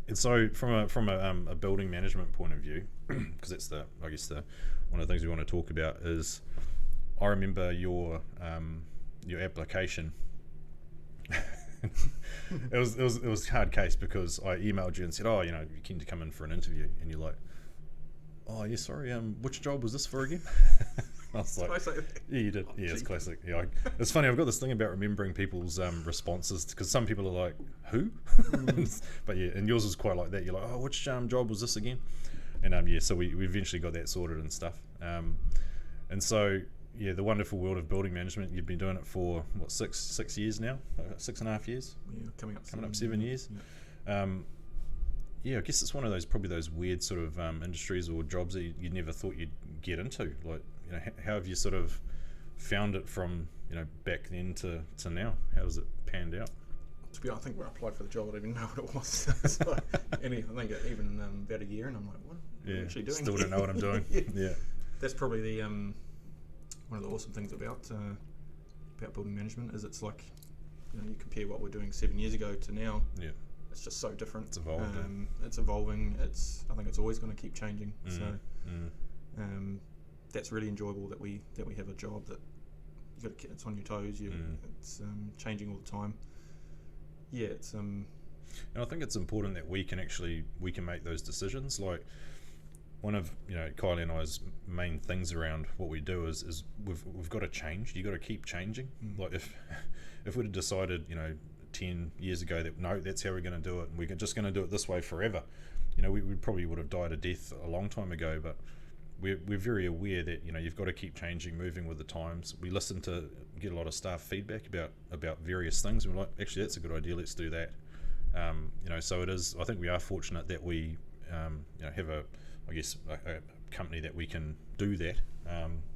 And so from a building management point of view, because that's I guess one of the things we want to talk about is, I remember your application. it was a hard case because I emailed you and said, oh, you're keen to come in for an interview, and you're like, oh yeah, sorry, which job was this for again? I was like, yeah, you did. Yeah, it's classic. Yeah, it's funny. I've got this thing about remembering people's responses, because some people are like, who? But yeah, and yours was quite like that. You're like, oh, which job was this again? And yeah, so we eventually got that sorted and stuff. And so yeah, the wonderful world of building management. You've been doing it for what, 6 years now? 6.5 years? Yeah, coming up 7 years. Yeah. Yeah, I guess it's one of those, probably those weird sort of industries or jobs that you never thought you'd get into. Like, how have you sort of found it from back then to now? How has it panned out? To be honest, I think when I applied for the job, I didn't even know what it was. So, I think even about a year, and I'm like, what am I actually doing? Still don't know what I'm doing. Yeah. That's probably the one of the awesome things about building management is it's like, you compare what we're doing 7 years ago to now. Yeah. It's just so different. It's evolved. It's evolving. I think it's always going to keep changing. That's really enjoyable that we have a job that it's on your toes. It's changing all the time. Yeah, it's And I think it's important that we can make those decisions. Like, one of Kylie and I's main things around what we do is we've got to change. You got to keep changing. Like, if we'd have decided 10 years ago that no, that's how we're going to do it, and we're just going to do it this way forever, we probably would have died a death a long time ago. But we're very aware that you've got to keep changing, moving with the times. We get a lot of staff feedback about various things, and we're like, actually, that's a good idea, let's do that. So it is. I think we are fortunate that we have a company that we can do that,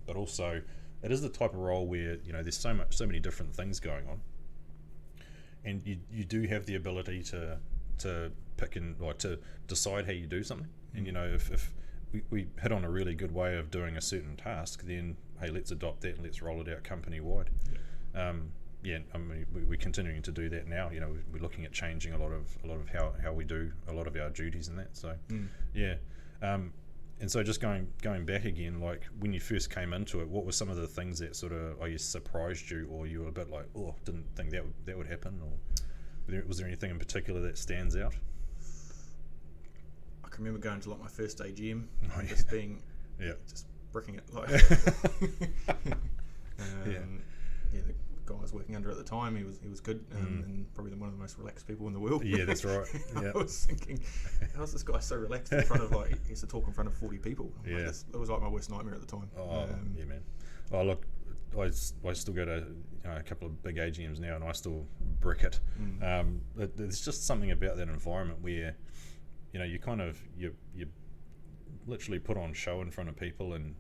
but also it is the type of role where there's so many different things going on, and you do have the ability to pick and to decide how you do something. And if we hit on a really good way of doing a certain task, then hey, let's adopt that and let's roll it out company wide. We're continuing to do that now. We're looking at changing a lot of how we do a lot of our duties and that. So and so just going back again, like when you first came into it, what were some of the things that sort of, I guess, surprised you, or you were a bit like, oh, didn't think that would happen, or was there anything in particular that stands out? I can remember going to like my first AGM, just being just bricking it. Like, the guy I was working under at the time, he was good, and probably one of the most relaxed people in the world. Yeah, that's right. I was thinking, how's this guy so relaxed in front of, like, he used to talk in front of 40 people. Yeah. Like, it was like my worst nightmare at the time. Oh, yeah, man. Oh, look, I still go to a couple of big AGMs now, and I still brick it. There's just something about that environment where you kind of you literally put on show in front of people, and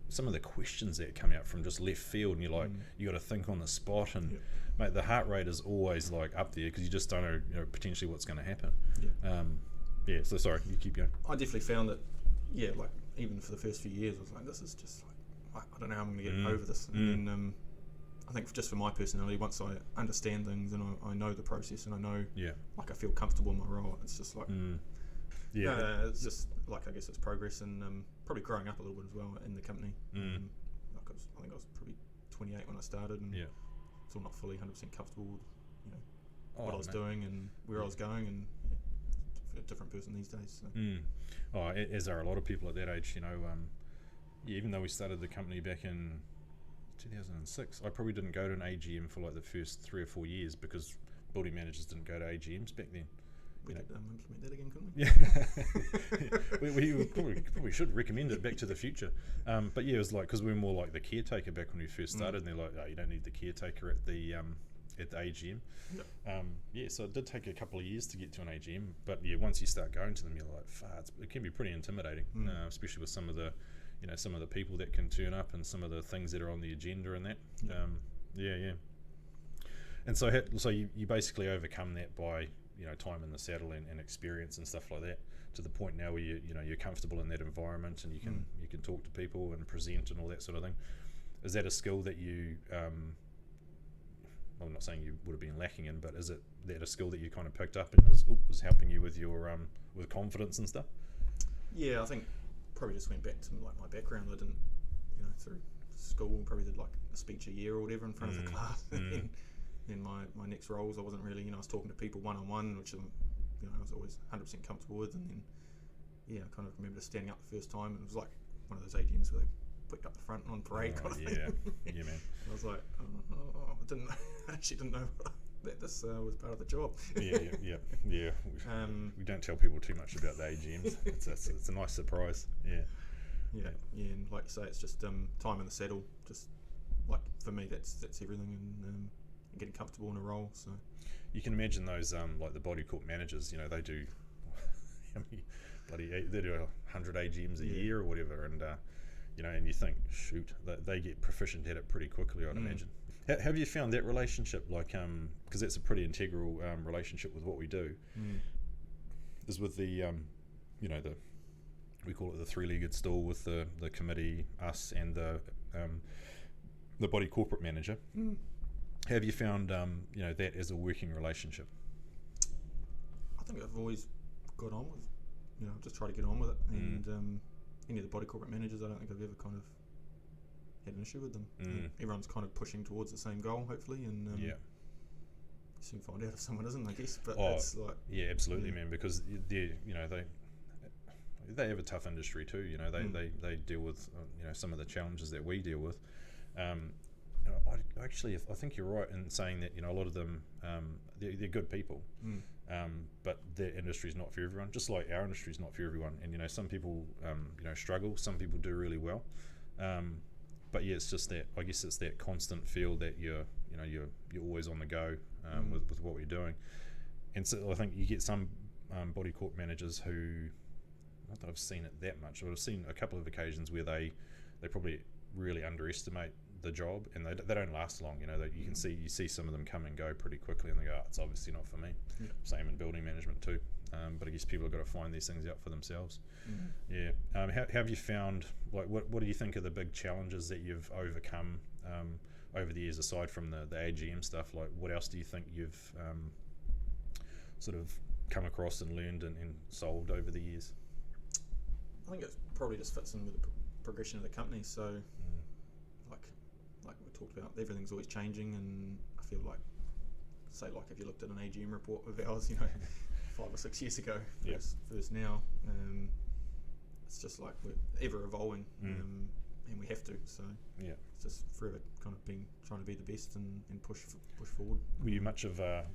some of the questions that come out from just left field, and you're like, you got to think on the spot, and mate, the heart rate is always like up there because you just don't know potentially what's going to happen. So sorry, you keep going. I definitely found that like even for the first few years I was like, this is just like, I don't know how I'm going to get over this. And then I think just for my personality, once I understand things and I know the process and I know like I feel comfortable in my role, it's just like it's just like, I guess it's progress, and probably growing up a little bit as well in the company. I think I was probably 28 when I started, and still not fully 100% comfortable with what I was doing and where I was going, and a different person these days. So. As are a lot of people at that age, even though we started the company back in 2006, I probably didn't go to an AGM for like the first 3 or 4 years because building managers didn't go to AGMs back then. We could implement that again, couldn't we? We probably should recommend it back to the future. But yeah, it was like, because we were more like the caretaker back when we first started, and they're like, oh, you don't need the caretaker at the AGM. So it did take a couple of years to get to an AGM, but once you start going to them, you're like, it can be pretty intimidating, especially with some of the some of the people that can turn up and some of the things that are on the agenda and that. And so you basically overcome that by time in the saddle and experience and stuff like that, to the point now where you're comfortable in that environment, and you can talk to people and present and all that sort of thing. Is that a skill that you I'm not saying you would have been lacking in, but is it that a skill that you kind of picked up and was helping you with your with confidence and stuff? Yeah, I think probably just went back to like my background. I didn't, through school, probably did like a speech a year or whatever in front of the class. And then my next roles, I wasn't really, I was talking to people one on one, which I was always 100% comfortable with. And then I kind of remember standing up the first time, and it was like one of those AGMs where they put you up the front on parade kind of thing. Yeah, man. I was like, I actually didn't know that this was part of the job. Yeah. We don't tell people too much about the AGMs. It's a nice surprise. Yeah, and like you say, it's just time in the saddle. Just like for me, that's everything, and getting comfortable in a role. So you can imagine those like the body corp managers. They do, they do 100 AGMs a year or whatever, and and you think, shoot, they get proficient at it pretty quickly, I'd imagine. Have you found that relationship, like, because that's a pretty integral relationship with what we do, is with the, we call it the three-legged stool with the committee, us, and the body corporate manager. Have you found, that as a working relationship? I think I've always got on with, just try to get on with it, and any of the body corporate managers, I don't think I've ever kind of had an issue with them. Everyone's kind of pushing towards the same goal, hopefully, and you soon find out if someone isn't, I guess. But it's like, absolutely, man, because they have a tough industry too. They deal with some of the challenges that we deal with. I think you're right in saying that a lot of them they're good people, but their industry is not for everyone. Just like our industry is not for everyone, and some people struggle, some people do really well. But it's just that, I guess it's that constant feel that you're always on the go with what you're doing. And so I think you get some body corp managers who, not that I've seen it that much, but I've seen a couple of occasions where they probably really underestimate the job, and they don't last long. You see some of them come and go pretty quickly, and they go, it's obviously not for me. Same in building management too. But I guess people have got to find these things out for themselves. How have you found, like, what do you think are the big challenges that you've overcome over the years, aside from the AGM stuff? Like, what else do you think you've sort of come across and learned and solved over the years? I think it probably just fits in with the progression of the company. So like we talked about, everything's always changing, and I feel like, say, like if you looked at an AGM report of ours, 5 or 6 years ago, versus now, it's just like we're ever evolving, and we have to. So it's just forever kind of trying to be the best and push forward. Were you much of a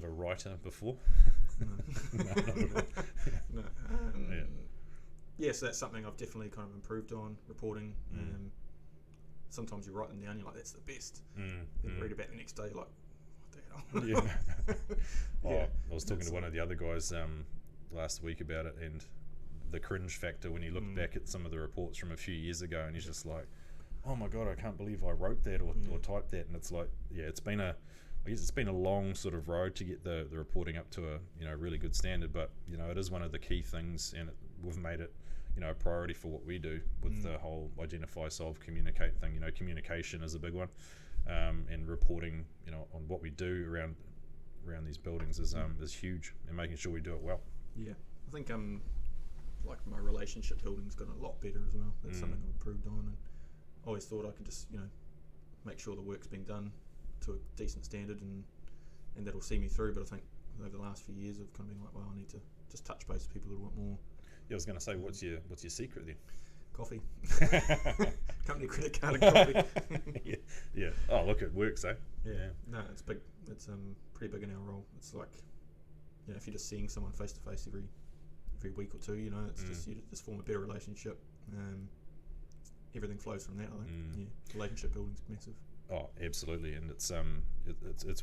writer before? No. No. So that's something I've definitely kind of improved on, reporting. Sometimes you write them down, you're like, that's the best. Then you read about it the next day, you're like, what the hell? I was talking to one of the other guys last week about it, and the cringe factor when he looked back at some of the reports from a few years ago, and he's just like, oh my god, I can't believe I wrote that or typed that. And it's like, it's been a long sort of road to get the reporting up to a really good standard, but it is one of the key things, and we've made it a priority for what we do with the whole identify, solve, communicate thing. Communication is a big one, and reporting on what we do around these buildings is huge, and making sure we do it well. I think like my relationship building's gotten a lot better as well. That's something I've improved on, and I always thought I could just make sure the work's being done to a decent standard, and that'll see me through. But I think over the last few years I've kind of been like, well, I need to just touch base with people a little bit more. I was going to say, what's your secret then? Coffee. Company credit card and coffee. Yeah. Oh, look, it works, eh? Yeah. No, it's big. It's pretty big in our role. It's like, if you're just seeing someone face to face every week or two, it's just you just form a better relationship. Everything flows from that, I think. Relationship building's massive. Oh, absolutely, and it's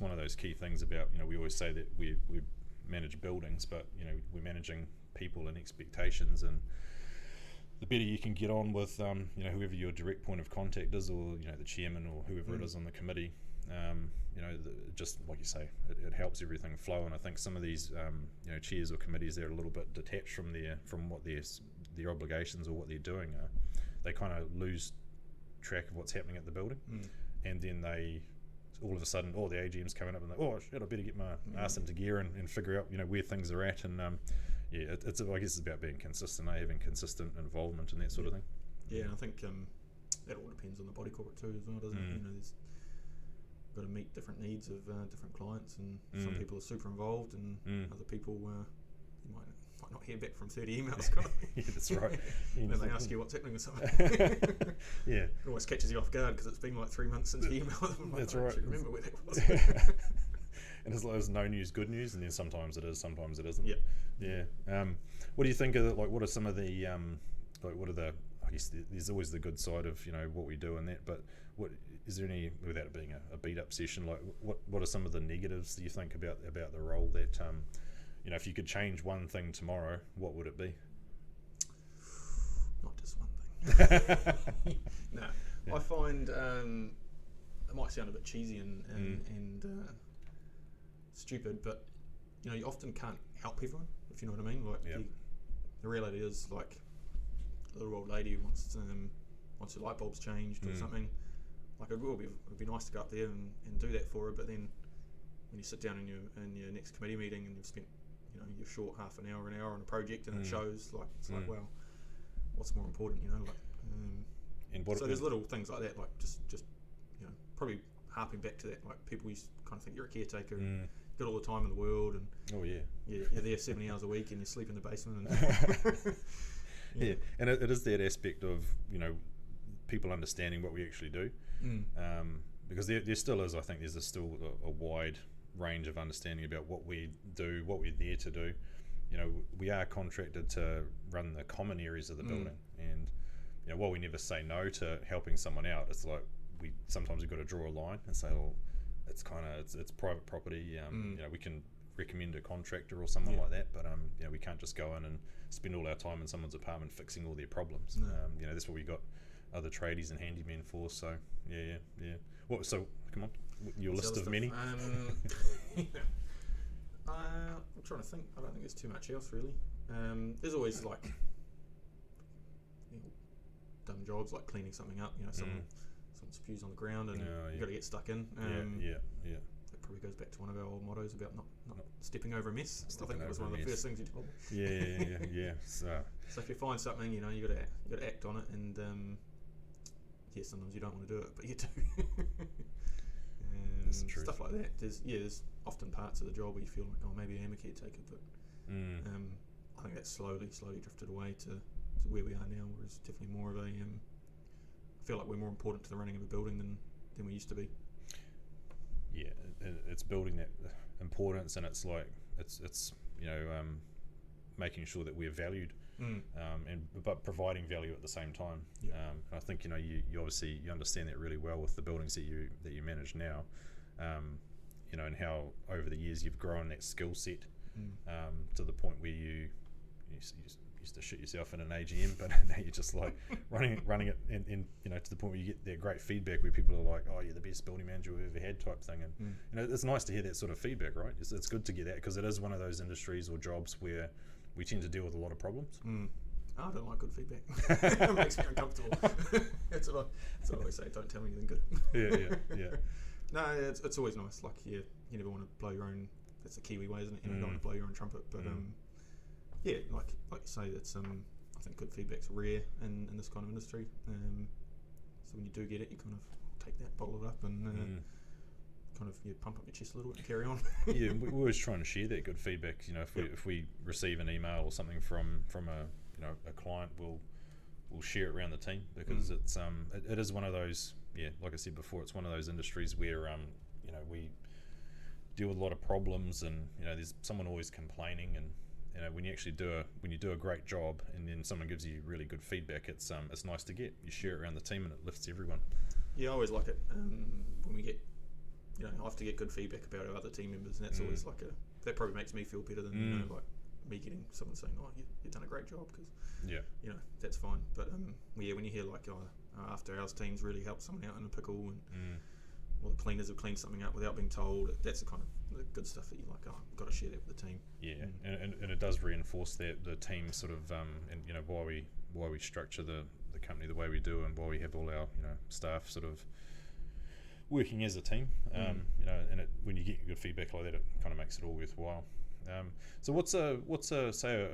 one of those key things about we always say that we manage buildings, but we're managing people and expectations, and the better you can get on with whoever your direct point of contact is, or the chairman or whoever it is on the committee, just like you say, it helps everything flow. And I think some of these chairs or committees, they're a little bit detached from what their obligations or what they're doing are. They kind of lose track of what's happening at the building, and then they all of a sudden, the AGM's coming up, and oh shit, I better get my ass into gear and figure out where things are at. And it's I guess it's about being consistent, having consistent involvement and that sort of thing. Yeah, and I think that all depends on the body corporate too as well, doesn't it? There's got to meet different needs of different clients, and some people are super involved, and other people you might not hear back from 30 emails. Yeah, that's right. And then they ask you what's happening with something. Yeah, it always catches you off guard because it's been like 3 months since you emailed them. That's I right. Remember where that was. And it's like there's no news, good news, and then sometimes it is, sometimes it isn't. Yeah. What do you think of what are some of the what are the, I guess there's always the good side of what we do and that, but what is there any, without it being a beat up session, like what are some of the negatives that you think about the role that if you could change one thing tomorrow, what would it be? Not just one thing. No, I find it might sound a bit cheesy and stupid, but you often can't help everyone, if you know what I mean. Like the reality is, like, a little old lady wants her light bulbs changed or something. Like, it would be nice to go up there and do that for her, but then when you sit down in your next committee meeting and you've spent you're short half an hour on a project, and it shows, like, it's like, well, what's more important, like. So there's little things like that, like just probably harping back to that, like, people used to kind of think you're a caretaker and got all the time in the world, and you're there 70 hours a week and you sleep in the basement. And and it is that aspect of people understanding what we actually do, because there still is, I think there's still a wide range of understanding about what we do, what we're there to do. We are contracted to run the common areas of the building, and while we never say no to helping someone out, it's like sometimes we've got to draw a line and say, well, it's private property. We can recommend a contractor or someone like that, but we can't just go in and spend all our time in someone's apartment fixing all their problems. That's what we got other tradies and handymen for. So so come on, your list of many. I'm trying to think. I don't think there's too much else really. There's always, like, dumb jobs like cleaning something up. Someone's pews on the ground and you got to get stuck in. That probably goes back to one of our old mottos about not stepping over a mess. I think that was one of the first things you told me. Yeah. So if you find something, you got to act on it, and sometimes you don't want to do it, but you do. That's true. Stuff like that. There's often parts of the job where you feel like, oh, maybe I am a caretaker, but I think that's slowly drifted away to where we are now, where it's definitely more of a I feel like we're more important to the running of a building than we used to be. Yeah, it's building that importance, and it's like it's making sure that we're valued, but providing value at the same time. And I think you obviously you understand that really well with the buildings that you manage now, and how over the years you've grown that skill set to the point where you used to shit yourself in an AGM, but now you're just like running it, and to the point where you get that great feedback where people are like, oh, you're the best building manager we've ever had type thing. And it's nice to hear that sort of feedback, right? It's good to get that, because it is one of those industries or jobs where we tend to deal with a lot of problems. I don't like good feedback. It makes me uncomfortable. That's what I always say, don't tell me anything good. Yeah. No, it's always nice. Like, you never want to blow your own, that's the Kiwi way, isn't it? You don't want to blow your own trumpet, but like you say, that's I think good feedback's rare in this kind of industry. So when you do get it, you kind of take that, bottle it up, and kind of pump up your chest a little bit and carry on. We're always trying to share that good feedback. If we receive an email or something from a client, we'll share it around the team, because it's it is one of those, like I said before, it's one of those industries where we deal with a lot of problems, and there's someone always complaining, and when you actually do a great job, and then someone gives you really good feedback, it's nice to get. You share it around the team, and it lifts everyone. I always like it when we get, I have to get good feedback about our other team members, and that's always like that probably makes me feel better than like me getting someone saying, oh, you've done a great job, because that's fine. But when you hear like, after hours teams really helped someone out in a pickle, and or the cleaners have cleaned something up without being told, that's the kind of the good stuff that you like, I've got to share that with the team. And it does reinforce that the team sort of and why we structure the company the way we do, and why we have all our staff sort of working as a team. You know, and when you get good feedback like that, it kind of makes it all worthwhile. So what's a say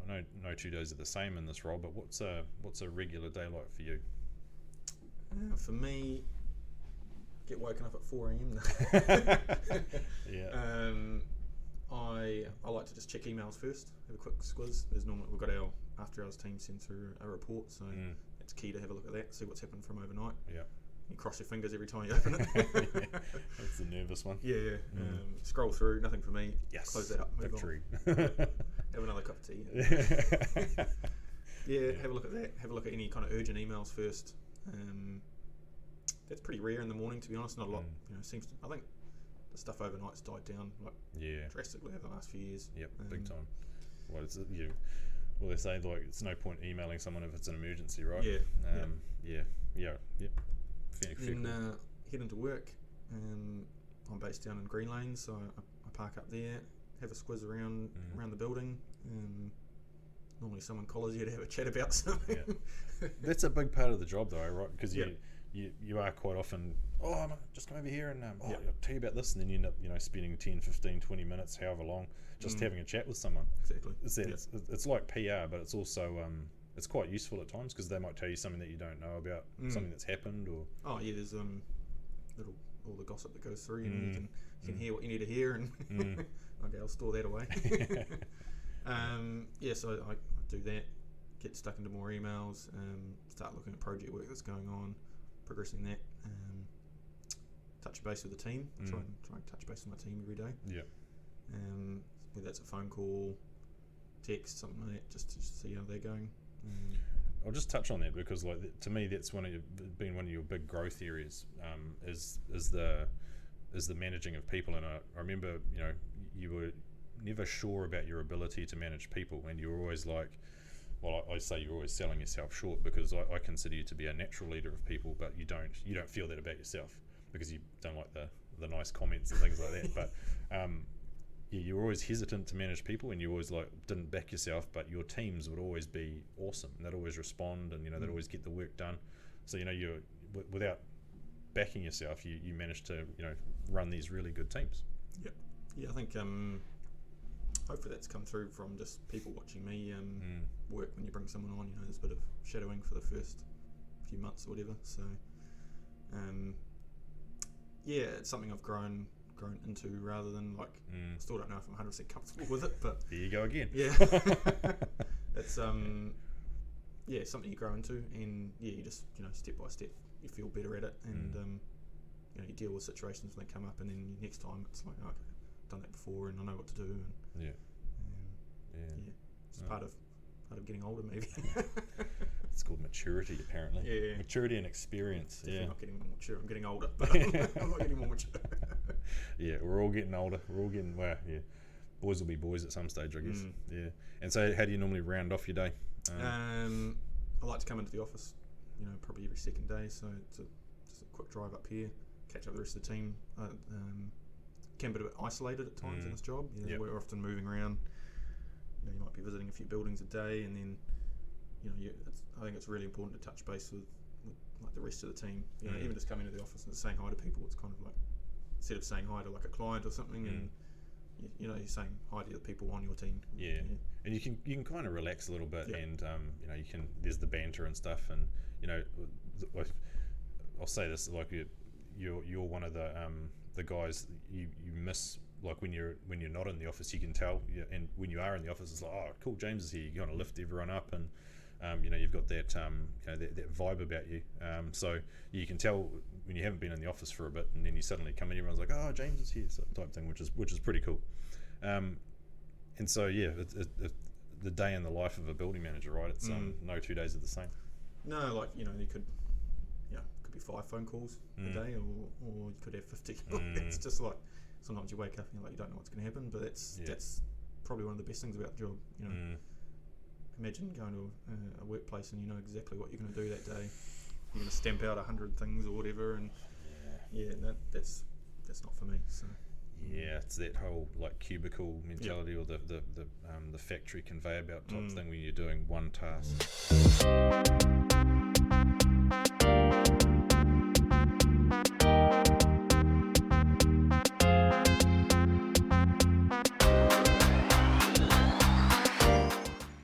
I know no 2 days are the same in this role, but what's a regular day like for you? For me, get woken up at 4 a.m. Yeah. I like to just check emails first, have a quick squiz. There's normally we've got our after hours team send through a report, so it's key to have a look at that, see what's happened from overnight. Yeah. You cross your fingers every time you open it. Yeah, that's the nervous one. Yeah. Scroll through, nothing for me. Yes. Close that up. Move Victory. on. Have another cup of tea. Yeah. Have a look at that. Have a look at any kind of urgent emails first. That's pretty rare in the morning, to be honest. Not a lot. You know, I think the stuff overnight's died down drastically over the last few years. Yep, big time. Well, they say like it's no point emailing someone if it's an emergency, right? Yeah. Yep. Then head into work. I'm based down in Green Lane, so I park up there, have a squiz around the building. Normally someone calls you to have a chat about something. Yeah. That's a big part of the job though, right? Because you are quite often, I'm just come over here and I'll tell you about this, and then you end up spending 10, 15, 20 minutes, however long, just having a chat with someone. Exactly. It's like PR, but it's also it's quite useful at times because they might tell you something that you don't know about, something that's happened, or there's all the gossip that goes through. You can hear what you need to hear, and okay, I'll store that away. So I do that, get stuck into more emails, start looking at project work that's going on, progressing that, touch base with the team. Try and touch base with my team every day. Yeah. Whether that's a phone call, text, something like that, just to see how they're going. I'll just touch on that because, like, to me, that's been one of your big growth areas. Is the managing of people, and I remember, you were never sure about your ability to manage people, and you were always like, well, I say you're always selling yourself short because I consider you to be a natural leader of people, but you don't feel that about yourself because you don't like the nice comments and things like that. But you were always hesitant to manage people, and you always didn't back yourself, but your teams would always be awesome. They'd always respond, and they'd always get the work done. So you without backing yourself, you managed to run these really good teams. Yeah, I think hopefully that's come through from just people watching me work. When you bring someone on, there's a bit of shadowing for the first few months or whatever. So it's something I've grown into rather than I still don't know if I'm 100% comfortable with it, but here you go again. It's something you grow into, and you just step by step you feel better at it, and you deal with situations when they come up, and then next time it's like, okay, I've done that before and I know what to do, and it's part of getting older, maybe. It's called maturity, apparently. Yeah. Maturity and experience. Definitely not getting more mature. I'm getting older, but I'm not getting more mature. Yeah, we're all getting older. We're all getting, boys will be boys at some stage, I guess. Yeah. And so how do you normally round off your day? I like to come into the office, probably every second day. So it's just a quick drive up here, catch up with the rest of the team. Can be a bit isolated at times in this job. We're often moving around. You might be visiting a few buildings a day, and then I think it's really important to touch base with like the rest of the team. Even just coming to the office and saying hi to people. It's kind of like, instead of saying hi to like a client or something, and you're saying hi to the people on your team. Yeah. And you can kind of relax a little bit, and you can. There's the banter and stuff, and I'll say this, like you're one of the guys you miss. Like when you're not in the office, you can tell, and when you are in the office, it's like, oh, cool, James is here. You kind of lift everyone up, and you've got that that vibe about you. So you can tell when you haven't been in the office for a bit, and then you suddenly come in, everyone's like, oh, James is here, so type thing, which is pretty cool. And so the day in the life of a building manager, right? It's no 2 days are the same. No, you could be 5 phone calls a day, or you could have 50. It's just like, sometimes you wake up and you're like, you don't know what's going to happen, but that's probably one of the best things about the job. Imagine going to a workplace and you know exactly what you're going to do that day. You're going to stamp out 100 things or whatever, and that's not for me. So it's that whole like cubicle mentality, or the factory conveyor belt type thing when you're doing one task.